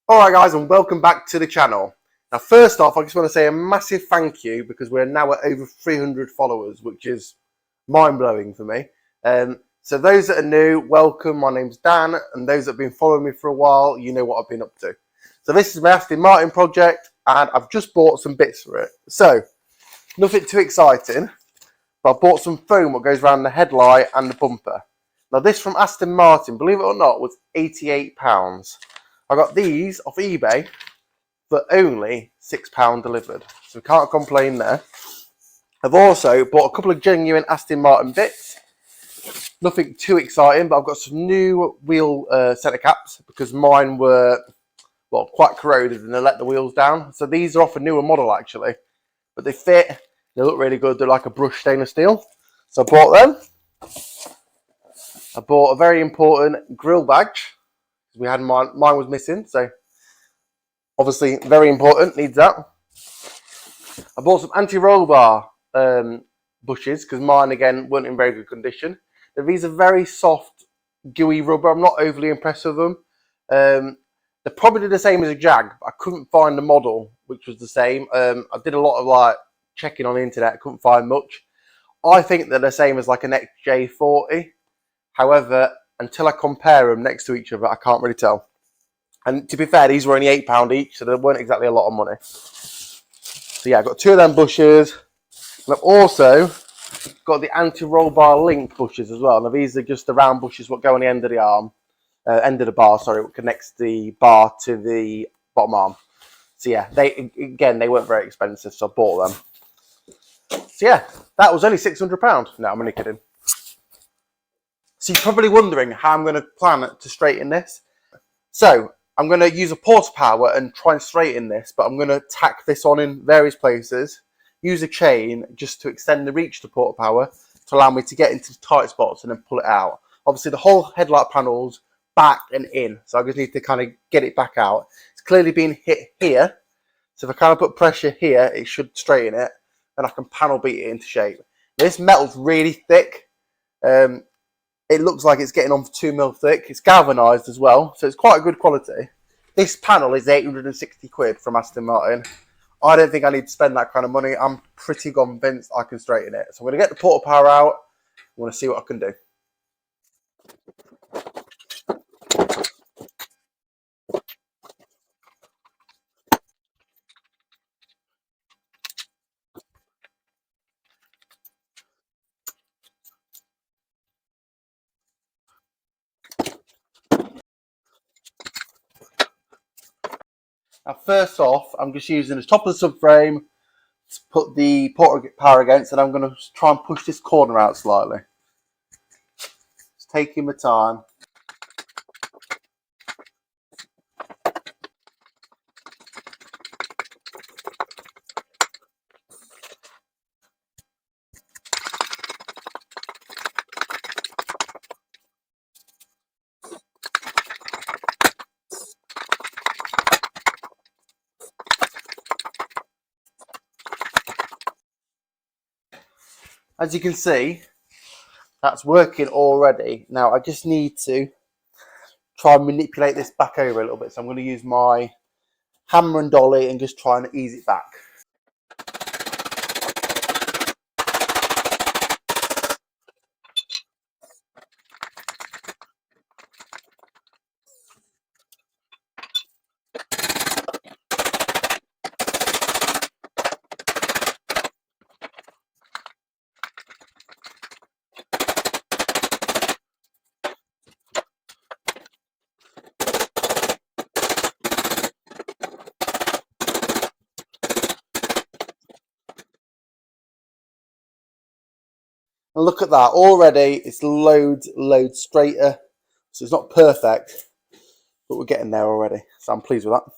Alright guys, and welcome back to the channel. Now first off, I just want to say a massive thank you because we're now at over 300 followers, which is mind-blowing for me. So those that are new, welcome. My name's Dan, and those that have been following me for a while, you know what I've been up to. So this is my Aston Martin project, and I've just bought some bits for it. So, nothing too exciting, but I bought some foam that goes around the headlight and the bumper. Now this from Aston Martin, believe it or not, was £88. I got these off eBay for only £6 delivered. So we can't complain there. I've also bought a couple of genuine Aston Martin bits. Nothing too exciting, but I've got some new wheel centre caps because mine were, well, quite corroded and they let the wheels down. So these are off a newer model actually, but they fit, they look really good. They're like a brushed stainless steel. So I bought them. I bought a very important grill badge. We had mine was missing, so obviously very important, needs that. I bought some anti-roll bar bushes because mine again weren't in very good condition. Now, these are very soft, gooey rubber. I'm not overly impressed with them. They're probably the same as a Jag, but I couldn't find the model which was the same. I did a lot of like checking on the internet, couldn't find much. I think they're the same as like an XJ40. However, until I compare them next to each other, I can't really tell. And to be fair, these were only £8 each, so they weren't exactly a lot of money. So yeah, I've got two of them bushes. And I've also got the anti-roll bar link bushes as well. Now these are just the round bushes what go on the end of the arm, end of the bar, sorry, what connects the bar to the bottom arm. So yeah, they weren't very expensive, so I bought them. So yeah, that was only £600. No, I'm only kidding. So you're probably wondering how I'm going to plan to straighten this. So I'm going to use a porta power and try and straighten this, but I'm going to tack this on in various places, use a chain just to extend the reach to porta power to allow me to get into the tight spots and then pull it out. Obviously the whole headlight panel's back and in, so I just need to kind of get it back out. It's clearly been hit here, so if I kind of put pressure here, it should straighten it, and I can panel beat it into shape. This metal's really thick. It looks like it's getting on for 2mm thick. It's galvanised as well, so it's quite a good quality. This panel is 860 quid from Aston Martin. I don't think I need to spend that kind of money. I'm pretty convinced I can straighten it. So I'm going to get the porta power out. I want to see what I can do. Now, first off, I'm just using the top of the subframe to put the porta power against, and I'm going to try and push this corner out slightly. Just taking my time. As you can see, that's working already. Now I just need to try and manipulate this back over a little bit. So I'm going to use my hammer and dolly and just try and ease it back. And look at that, already it's loads straighter. So it's not perfect, but we're getting there already. So I'm pleased with that.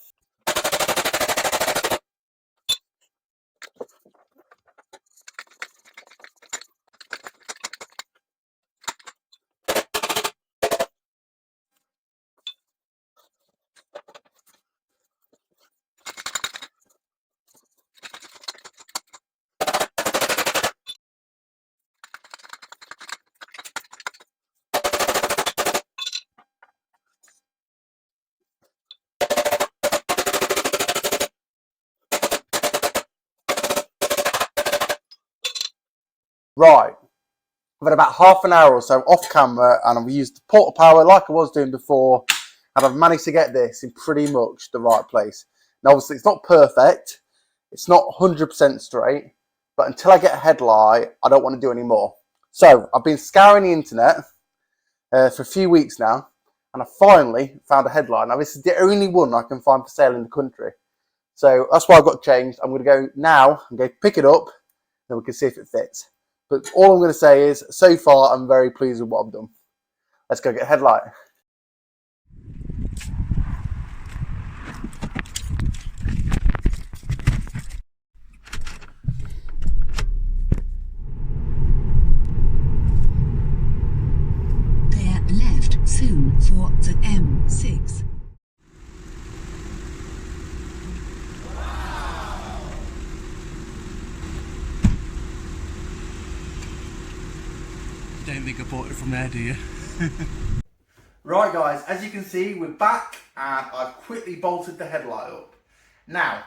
Right, I've had about half an hour or so off camera and I've used the portal power like I was doing before, and I've managed to get this in pretty much the right place. Now obviously it's not perfect, it's not 100% straight, but until I get a headlight I don't want to do any more. So I've been scouring the internet for a few weeks now, and I finally found a headlight. Now this is the only one I can find for sale in the country, so that's why I've got changed. I'm going to go now and go pick it up, then we can see if it fits. But all I'm going to say is, so far I'm very pleased with what I've done. Let's go get a headlight. Bear left soon for the M6. Don't think I bought it from there, do you? Right guys, as you can see we're back and I've quickly bolted the headlight up. Now,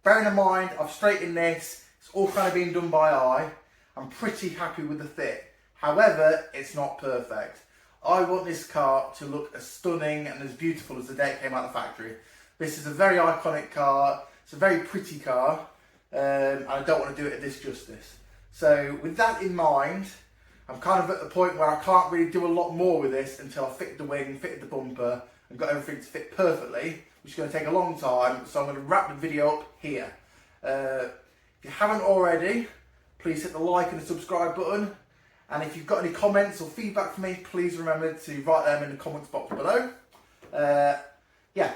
bearing in mind I've straightened this, it's all kind of been done by eye. I'm pretty happy with the fit. However, it's not perfect. I want this car to look as stunning and as beautiful as the day it came out of the factory. This is a very iconic car, it's a very pretty car, and I don't want to do it a disjustice. So with that in mind, I'm kind of at the point where I can't really do a lot more with this until I fit the wing, fitted the bumper, and got everything to fit perfectly, which is going to take a long time, so I'm going to wrap the video up here. If you haven't already, please hit the like and the subscribe button, and if you've got any comments or feedback for me, please remember to write them in the comments box below. Yeah,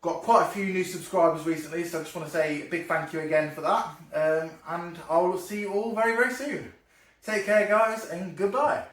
got quite a few new subscribers recently, so I just want to say a big thank you again for that, and I will see you all very, very soon. Take care guys, and goodbye.